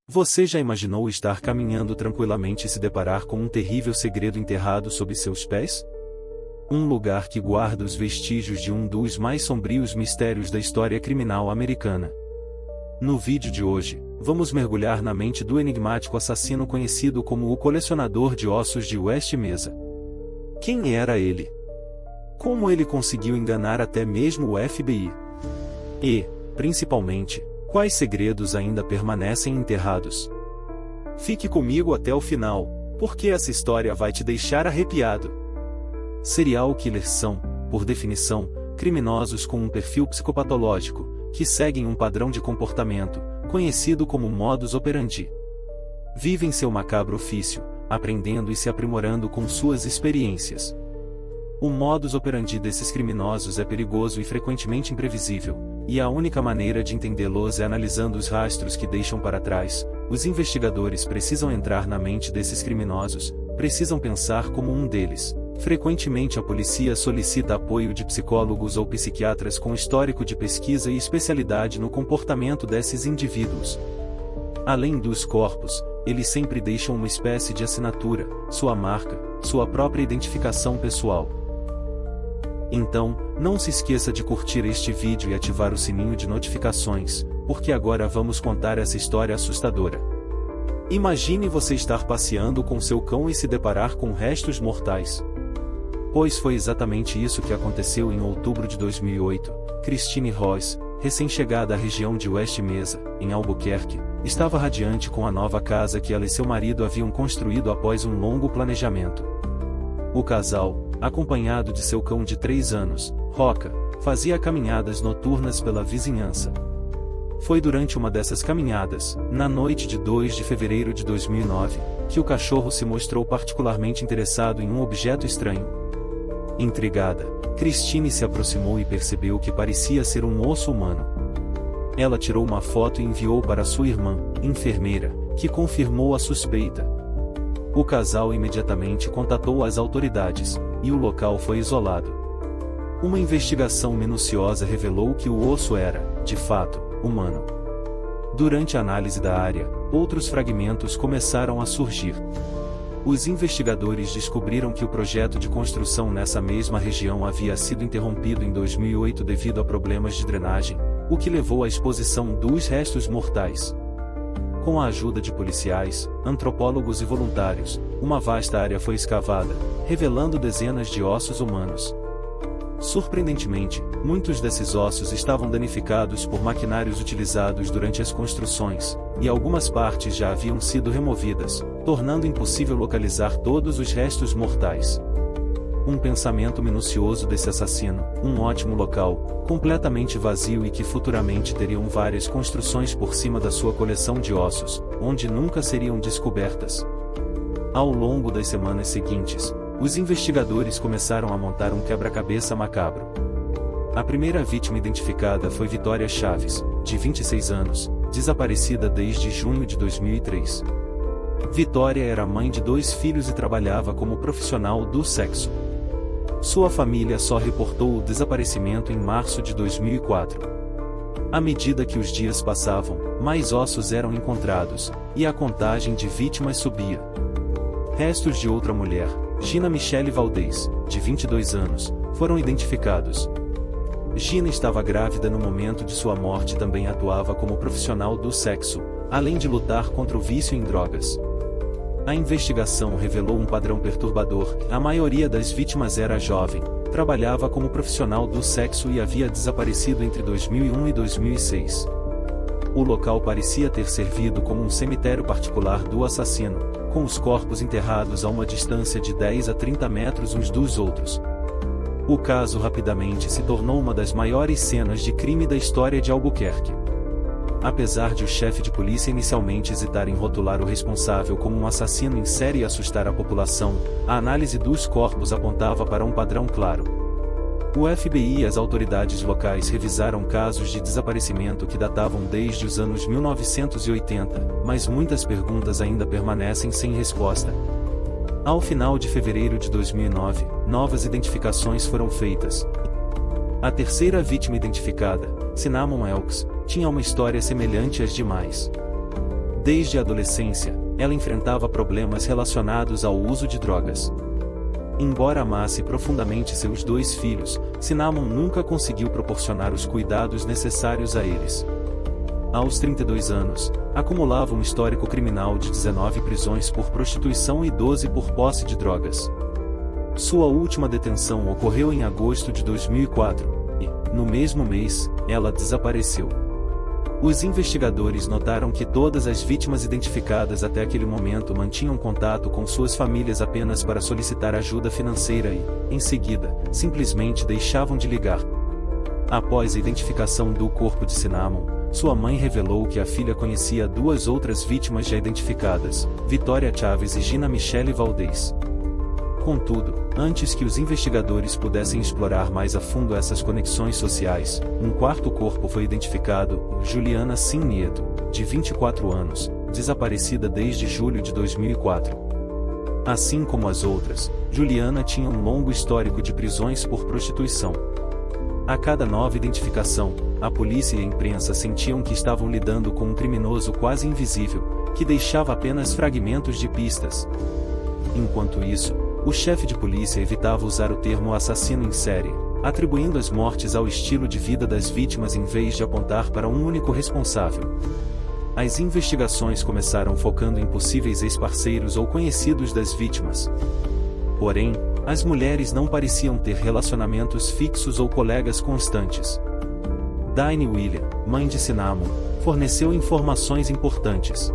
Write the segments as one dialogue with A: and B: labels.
A: Você já imaginou estar caminhando tranquilamente e se deparar com um terrível segredo enterrado sob seus pés? Um lugar que guarda os vestígios de um dos mais sombrios mistérios da história criminal americana. No vídeo de hoje, vamos mergulhar na mente do enigmático assassino conhecido como o colecionador de ossos de West Mesa. Quem era ele? Como ele conseguiu enganar até mesmo o FBI? E, principalmente, quais segredos ainda permanecem enterrados? Fique comigo até o final, porque essa história vai te deixar arrepiado. Serial killers são, por definição, criminosos com um perfil psicopatológico, que seguem um padrão de comportamento, conhecido como modus operandi. Vivem seu macabro ofício, aprendendo e se aprimorando com suas experiências. O modus operandi desses criminosos é perigoso e frequentemente imprevisível, e a única maneira de entendê-los é analisando os rastros que deixam para trás. Os investigadores precisam entrar na mente desses criminosos, precisam pensar como um deles. Frequentemente a polícia solicita apoio de psicólogos ou psiquiatras com histórico de pesquisa e especialidade no comportamento desses indivíduos. Além dos corpos, eles sempre deixam uma espécie de assinatura, sua marca, sua própria identificação pessoal. Então, não se esqueça de curtir este vídeo e ativar o sininho de notificações, porque agora vamos contar essa história assustadora. Imagine você estar passeando com seu cão e se deparar com restos mortais. Pois foi exatamente isso que aconteceu em outubro de 2008. Christine Ross, recém-chegada à região de West Mesa, em Albuquerque, estava radiante com a nova casa que ela e seu marido haviam construído após um longo planejamento. O casal, acompanhado de seu cão de 3 anos, Roca, fazia caminhadas noturnas pela vizinhança. Foi durante uma dessas caminhadas, na noite de 2 de fevereiro de 2009, que o cachorro se mostrou particularmente interessado em um objeto estranho. Intrigada, Christine se aproximou e percebeu que parecia ser um osso humano. Ela tirou uma foto e enviou para sua irmã, enfermeira, que confirmou a suspeita. O casal imediatamente contatou as autoridades, e o local foi isolado. Uma investigação minuciosa revelou que o osso era, de fato, humano. Durante a análise da área, outros fragmentos começaram a surgir. Os investigadores descobriram que o projeto de construção nessa mesma região havia sido interrompido em 2008 devido a problemas de drenagem, o que levou à exposição dos restos mortais. Com a ajuda de policiais, antropólogos e voluntários, uma vasta área foi escavada, revelando dezenas de ossos humanos. Surpreendentemente, muitos desses ossos estavam danificados por maquinários utilizados durante as construções, e algumas partes já haviam sido removidas, tornando impossível localizar todos os restos mortais. Um pensamento minucioso desse assassino, um ótimo local, completamente vazio e que futuramente teriam várias construções por cima da sua coleção de ossos, onde nunca seriam descobertas. Ao longo das semanas seguintes, os investigadores começaram a montar um quebra-cabeça macabro. A primeira vítima identificada foi Vitória Chaves, de 26 anos, desaparecida desde junho de 2003. Vitória era mãe de 2 filhos e trabalhava como profissional do sexo. Sua família só reportou o desaparecimento em março de 2004. À medida que os dias passavam, mais ossos eram encontrados, e a contagem de vítimas subia. Restos de outra mulher, Gina Michele Valdez, de 22 anos, foram identificados. Gina estava grávida no momento de sua morte e também atuava como profissional do sexo, além de lutar contra o vício em drogas. A investigação revelou um padrão perturbador: a maioria das vítimas era jovem, trabalhava como profissional do sexo e havia desaparecido entre 2001 e 2006. O local parecia ter servido como um cemitério particular do assassino, com os corpos enterrados a uma distância de 10 a 30 metros uns dos outros. O caso rapidamente se tornou uma das maiores cenas de crime da história de Albuquerque. Apesar de o chefe de polícia inicialmente hesitar em rotular o responsável como um assassino em série e assustar a população, a análise dos corpos apontava para um padrão claro. O FBI e as autoridades locais revisaram casos de desaparecimento que datavam desde os anos 1980, mas muitas perguntas ainda permanecem sem resposta. Ao final de fevereiro de 2009, novas identificações foram feitas. A terceira vítima identificada, Cinnamon Elks, tinha uma história semelhante às demais. Desde a adolescência, ela enfrentava problemas relacionados ao uso de drogas. Embora amasse profundamente seus 2 filhos, Cinnamon nunca conseguiu proporcionar os cuidados necessários a eles. Aos 32 anos, acumulava um histórico criminal de 19 prisões por prostituição e 12 por posse de drogas. Sua última detenção ocorreu em agosto de 2004, e, no mesmo mês, ela desapareceu. Os investigadores notaram que todas as vítimas identificadas até aquele momento mantinham contato com suas famílias apenas para solicitar ajuda financeira e, em seguida, simplesmente deixavam de ligar. Após a identificação do corpo de Cinnamon, sua mãe revelou que a filha conhecia 2 outras vítimas já identificadas, Vitória Chaves e Gina Michele Valdez. Contudo, antes que os investigadores pudessem explorar mais a fundo essas conexões sociais, um 4º corpo foi identificado, Juliana Sim Nieto, de 24 anos, desaparecida desde julho de 2004. Assim como as outras, Juliana tinha um longo histórico de prisões por prostituição. A cada nova identificação, a polícia e a imprensa sentiam que estavam lidando com um criminoso quase invisível, que deixava apenas fragmentos de pistas. Enquanto isso, o chefe de polícia evitava usar o termo assassino em série, atribuindo as mortes ao estilo de vida das vítimas em vez de apontar para um único responsável. As investigações começaram focando em possíveis ex-parceiros ou conhecidos das vítimas. Porém, as mulheres não pareciam ter relacionamentos fixos ou colegas constantes. Daine William, mãe de Cinnamon, forneceu informações importantes.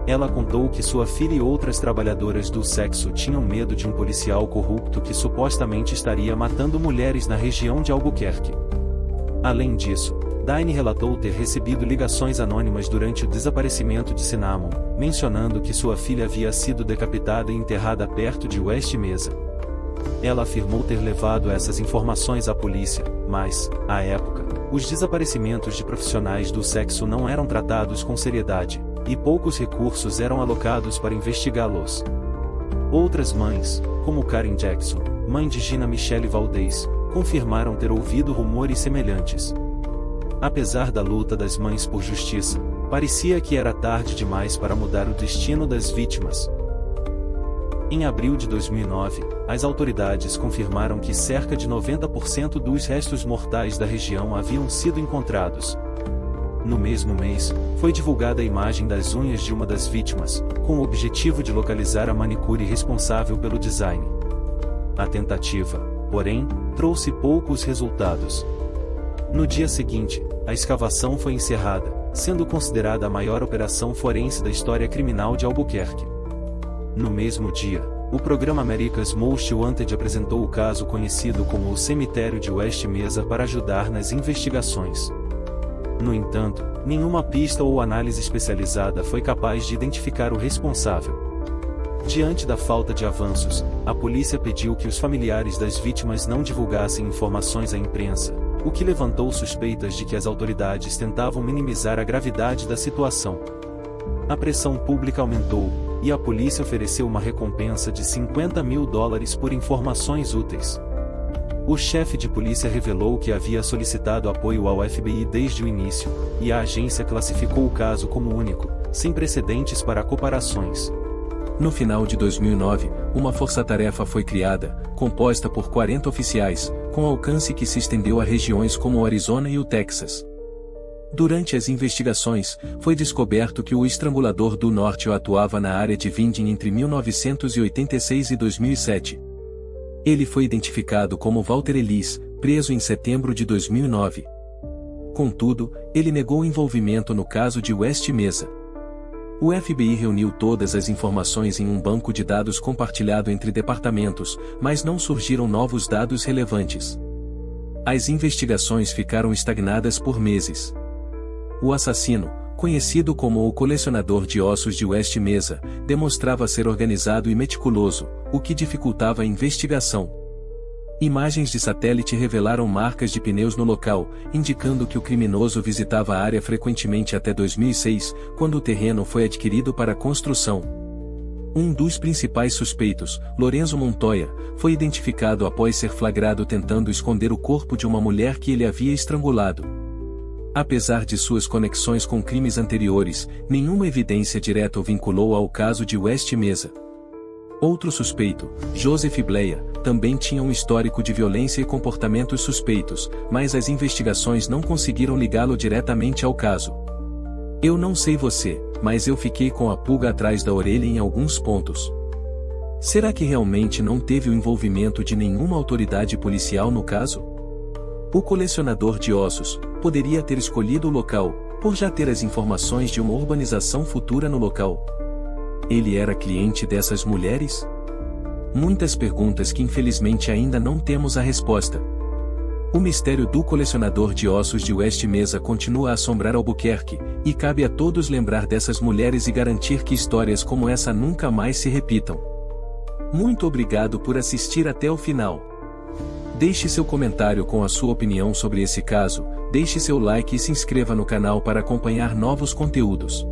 A: Ela contou que sua filha e outras trabalhadoras do sexo tinham medo de um policial corrupto que supostamente estaria matando mulheres na região de Albuquerque. Além disso, Daine relatou ter recebido ligações anônimas durante o desaparecimento de Cinnamon, mencionando que sua filha havia sido decapitada e enterrada perto de West Mesa. Ela afirmou ter levado essas informações à polícia, mas, à época, os desaparecimentos de profissionais do sexo não eram tratados com seriedade, e poucos recursos eram alocados para investigá-los. Outras mães, como Karen Jackson, mãe de Gina Michele Valdez, confirmaram ter ouvido rumores semelhantes. Apesar da luta das mães por justiça, parecia que era tarde demais para mudar o destino das vítimas. Em abril de 2009, as autoridades confirmaram que cerca de 90% dos restos mortais da região haviam sido encontrados. No mesmo mês, foi divulgada a imagem das unhas de uma das vítimas, com o objetivo de localizar a manicure responsável pelo design. A tentativa, porém, trouxe poucos resultados. No dia seguinte, a escavação foi encerrada, sendo considerada a maior operação forense da história criminal de Albuquerque. No mesmo dia, o programa America's Most Wanted apresentou o caso conhecido como o Cemitério de West Mesa para ajudar nas investigações. No entanto, nenhuma pista ou análise especializada foi capaz de identificar o responsável. Diante da falta de avanços, a polícia pediu que os familiares das vítimas não divulgassem informações à imprensa, o que levantou suspeitas de que as autoridades tentavam minimizar a gravidade da situação. A pressão pública aumentou, e a polícia ofereceu uma recompensa de $50 mil por informações úteis. O chefe de polícia revelou que havia solicitado apoio ao FBI desde o início, e a agência classificou o caso como único, sem precedentes para comparações.
B: No final de 2009, uma força-tarefa foi criada, composta por 40 oficiais, com alcance que se estendeu a regiões como o Arizona e o Texas. Durante as investigações, foi descoberto que o estrangulador do Norte atuava na área de Vinding entre 1986 e 2007. Ele foi identificado como Walter Ellis, preso em setembro de 2009. Contudo, ele negou envolvimento no caso de West Mesa. O FBI reuniu todas as informações em um banco de dados compartilhado entre departamentos, mas não surgiram novos dados relevantes. As investigações ficaram estagnadas por meses. O assassino, conhecido como o colecionador de ossos de West Mesa, demonstrava ser organizado e meticuloso, o que dificultava a investigação. Imagens de satélite revelaram marcas de pneus no local, indicando que o criminoso visitava a área frequentemente até 2006, quando o terreno foi adquirido para construção. Um dos principais suspeitos, Lorenzo Montoya, foi identificado após ser flagrado tentando esconder o corpo de uma mulher que ele havia estrangulado. Apesar de suas conexões com crimes anteriores, nenhuma evidência direta o vinculou ao caso de West Mesa. Outro suspeito, Joseph Bleia, também tinha um histórico de violência e comportamentos suspeitos, mas as investigações não conseguiram ligá-lo diretamente ao caso. Eu não sei você, mas eu fiquei com a pulga atrás da orelha em alguns pontos. Será que realmente não teve o envolvimento de nenhuma autoridade policial no caso? O colecionador de ossos poderia ter escolhido o local, por já ter as informações de uma urbanização futura no local. Ele era cliente dessas mulheres? Muitas perguntas que infelizmente ainda não temos a resposta. O mistério do colecionador de ossos de West Mesa continua a assombrar Albuquerque, e cabe a todos lembrar dessas mulheres e garantir que histórias como essa nunca mais se repitam. Muito obrigado por assistir até o final. Deixe seu comentário com a sua opinião sobre esse caso, deixe seu like e se inscreva no canal para acompanhar novos conteúdos.